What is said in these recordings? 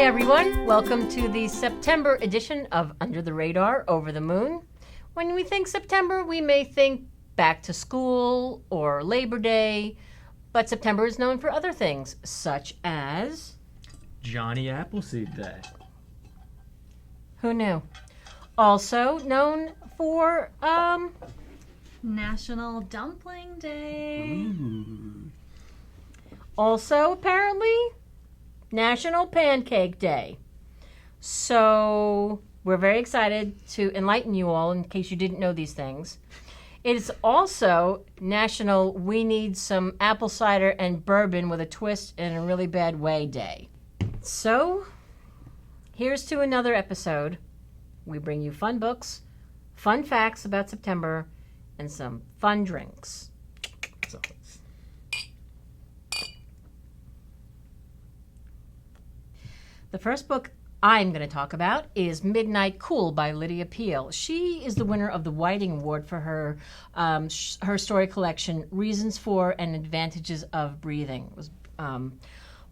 everyone. Welcome to the September edition of Under the Radar, Over the Moon. When we think September, we may think back to school or Labor Day, but September is known for other things, such as... Johnny Appleseed Day. Who knew? Also known for, National Dumpling Day. Ooh. Also, apparently, National Pancake Day. So, we're very excited to enlighten you all in case you didn't know these things. It is also National We Need Some Apple Cider and Bourbon with a Twist in a Really Bad Way Day. So, here's to another episode. We bring you fun books, fun facts about September, and some fun drinks. So, The first book I'm going to talk about is Midnight Cool by Lydia Peelle. She is the winner of the Whiting Award for her story collection, Reasons for and Advantages of Breathing. It was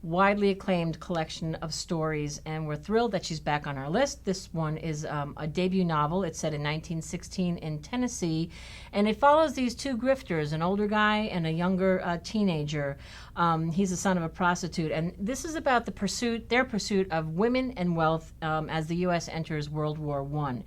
widely acclaimed collection of stories, and we're thrilled that she's back on our list. This one is a debut novel. It's set in 1916 in Tennessee, and it follows these two grifters, an older guy and a younger teenager. He's the son of a prostitute, and this is about their pursuit of women and wealth as the U.S. enters World War I.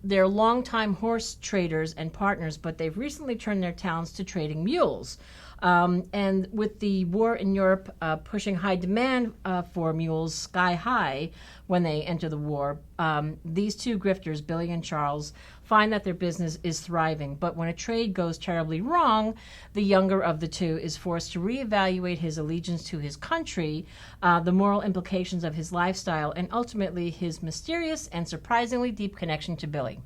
They're longtime horse traders and partners, but they've recently turned their talents to trading mules. And with the war in Europe pushing high demand for mules sky high when they enter the war, these two grifters, Billy and Charles, find that their business is thriving. But when a trade goes terribly wrong, the younger of the two is forced to reevaluate his allegiance to his country, the moral implications of his lifestyle, and ultimately his mysterious and surprisingly deep connection to Billy.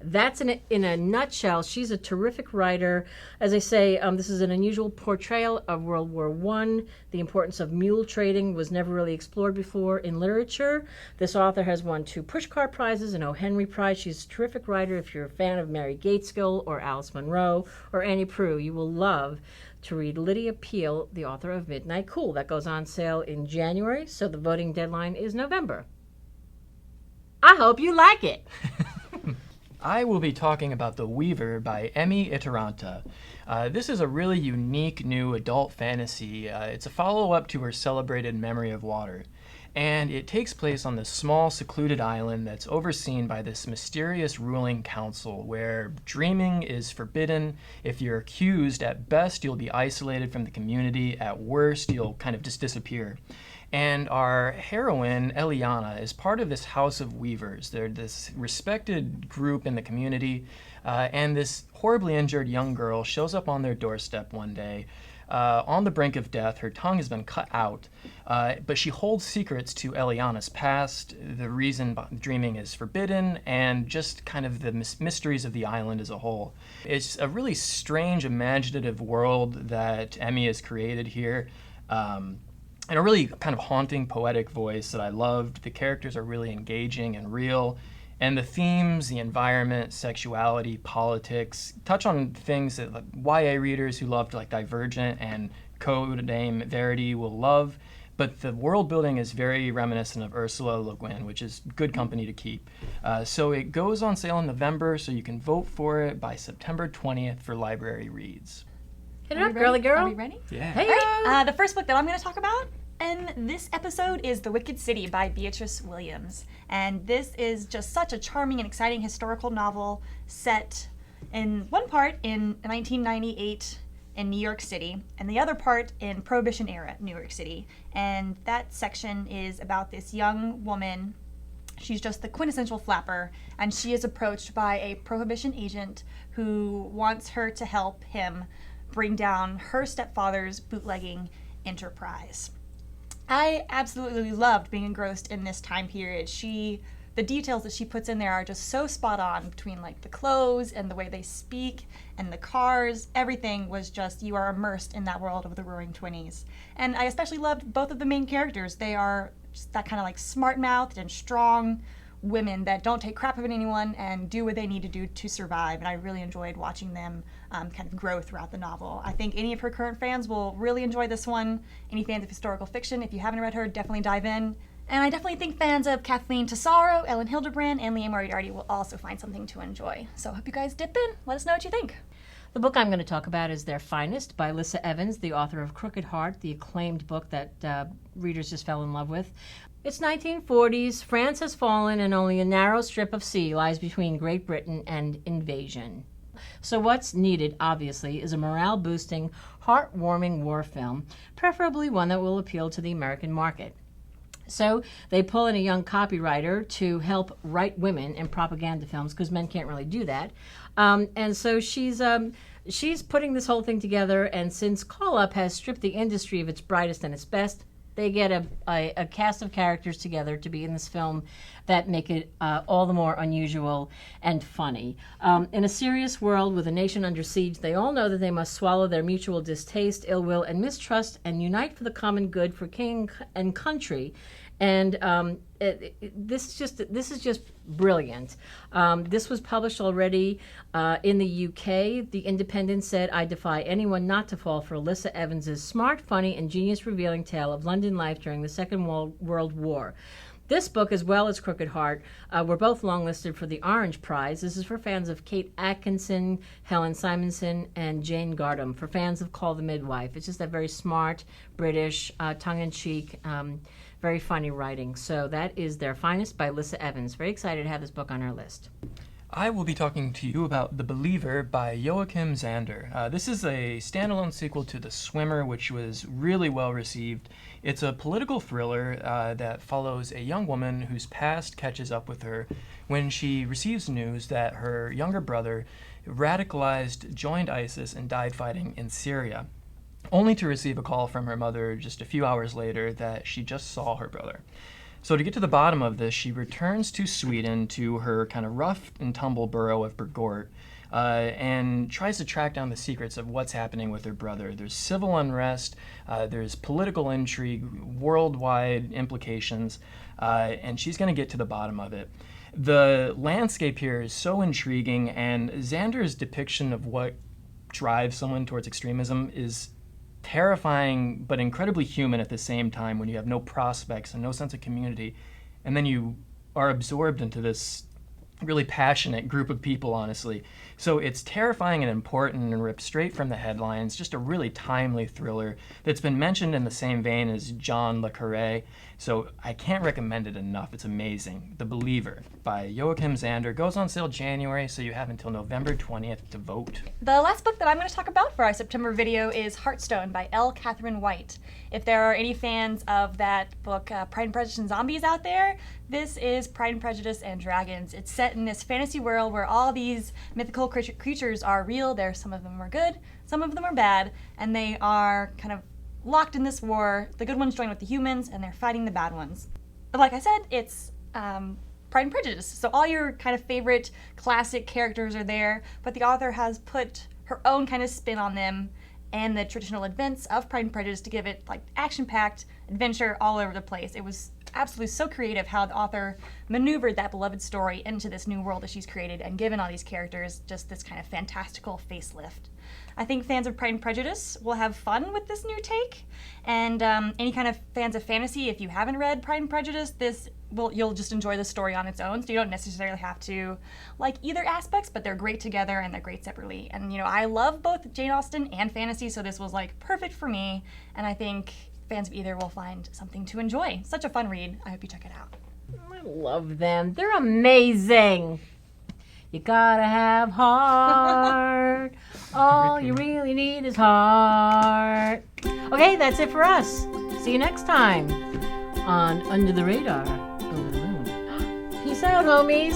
That's in a nutshell. She's a terrific writer. As I say, this is an unusual portrayal of World War I. The importance of mule trading was never really explored before in literature. This author has won 2 Pushcart Prizes, an O. Henry Prize. She's a terrific writer. If you're a fan of Mary Gaitskill or Alice Munro or Annie Proulx, you will love to read Lydia Peelle, the author of Midnight Cool. That goes on sale in January, so the voting deadline is November. I hope you like it. I will be talking about The Weaver by Emmi Itaranta. This is a really unique new adult fantasy. It's a follow-up to her celebrated Memory of Water. And it takes place on this small, secluded island that's overseen by this mysterious ruling council where dreaming is forbidden. If you're accused, at best, you'll be isolated from the community. At worst, you'll kind of just disappear. And our heroine, Eliana, is part of this house of weavers. They're this respected group in the community, and this horribly injured young girl shows up on their doorstep one day. On the brink of death, her tongue has been cut out, but she holds secrets to Eliana's past, the reason dreaming is forbidden, and just kind of the mysteries of the island as a whole. It's a really strange, imaginative world that Emmi has created here. And a really kind of haunting, poetic voice that I loved. The characters are really engaging and real. And the themes, the environment, sexuality, politics, touch on things that like, YA readers who loved like Divergent and Codename Verity will love. But the world building is very reminiscent of Ursula Le Guin, which is good company to keep. So it goes on sale in November, so you can vote for it by September 20th for library reads. Hit it up, girly girl. Are we ready? Yeah. Hey. Right. The first book that I'm going to talk about in this episode is The Wicked City by BEATRIZ Williams. And this is just such a charming and exciting historical novel set in one part in 1998 in New York City and the other part in Prohibition era New York City. And that section is about this young woman. She's just the quintessential flapper, and she is approached by a Prohibition agent who wants her to help him bring down her stepfather's bootlegging enterprise. I absolutely loved being engrossed in this time period. The details that she puts in there are just so spot on between like the clothes and the way they speak and the cars. Everything was just, you are immersed in that world of the Roaring Twenties. And I especially loved both of the main characters. They are just that kind of like smart-mouthed and strong women that don't take crap of anyone and do what they need to do to survive. And I really enjoyed watching them kind of grow throughout the novel. I think any of her current fans will really enjoy this one. Any fans of historical fiction, if you haven't read her, definitely dive in. And I definitely think fans of Kathleen Tesaro, Ellen Hildebrand, and Leah Moriarty will also find something to enjoy. So I hope you guys dip in. Let us know what you think. The book I'm going to talk about is Their Finest by Lissa Evans, the author of Crooked Heart, the acclaimed book that readers just fell in love with. It's 1940s. France has fallen, and only a narrow strip of sea lies between Great Britain and invasion. So what's needed, obviously, is a morale-boosting, heartwarming war film, preferably one that will appeal to the American market. So they pull in a young copywriter to help write women in propaganda films, because men can't really do that. And so she's putting this whole thing together, and since Call-Up has stripped the industry of its brightest and its best, they get a cast of characters together to be in this film that make it all the more unusual and funny. In a serious world with a nation under siege, they all know that they must swallow their mutual distaste, ill will, and mistrust and unite for the common good for king and country. And this is just brilliant. This was published already in the UK. The Independent said, "I defy anyone not to fall for Lissa Evans's smart, funny, and genius-revealing tale of London life during the Second World War." This book, as well as Crooked Heart, were both longlisted for the Orange Prize. This is for fans of Kate Atkinson, Helen Simonson, and Jane Gardam. For fans of Call the Midwife. It's just that very smart, British, tongue-in-cheek, very funny writing. So that is Their Finest by Lissa Evans. Very excited to have this book on our list. I will be talking to you about The Believer by Joakim Zander. This is a standalone sequel to The Swimmer, which was really well received. It's a political thriller that follows a young woman whose past catches up with her when she receives news that her younger brother radicalized, joined ISIS, and died fighting in Syria, only to receive a call from her mother just a few hours later that she just saw her brother. So to get to the bottom of this, she returns to Sweden, to her kind of rough and tumble borough of Bergort, and tries to track down the secrets of what's happening with her brother. There's civil unrest, there's political intrigue, worldwide implications, and she's going to get to the bottom of it. The landscape here is so intriguing, and Zander's depiction of what drives someone towards extremism is terrifying but incredibly human at the same time, when you have no prospects and no sense of community, and then you are absorbed into this really passionate group of people, honestly. So it's terrifying and important and ripped straight from the headlines, just a really timely thriller that's been mentioned in the same vein as John le Carré. So I can't recommend it enough. It's amazing. The Believer by Joakim Zander goes on sale January, so you have until November 20th to vote. The last book that I'm going to talk about for our September video is Hearthstone by Elle, Katharine White. If there are any fans of that book, Pride and Prejudice and Zombies out there, this is Pride and Prejudice and Dragons. It's set in this fantasy world where all these mythical creatures are real. Some of them are good, some of them are bad, and they are kind of locked in this war. The good ones join with the humans, and they're fighting the bad ones. But like I said, it's Pride and Prejudice, so all your kind of favorite classic characters are there, but the author has put her own kind of spin on them and the traditional events of Pride and Prejudice to give it like action-packed adventure all over the place. It was absolutely so creative how the author maneuvered that beloved story into this new world that she's created and given all these characters just this kind of fantastical facelift. I think fans of Pride and Prejudice will have fun with this new take, and any kind of fans of fantasy, if you haven't read Pride and Prejudice, you'll just enjoy the story on its own, so you don't necessarily have to like either aspects, but they're great together and they're great separately. And I love both Jane Austen and fantasy, so this was like perfect for me, and I think fans of either will find something to enjoy. Such a fun read. I hope you check it out. I love them. They're amazing. You gotta have heart. All you really need is heart. Okay, that's it for us. See you next time on Under the Radar, Over the Moon. Peace out, homies.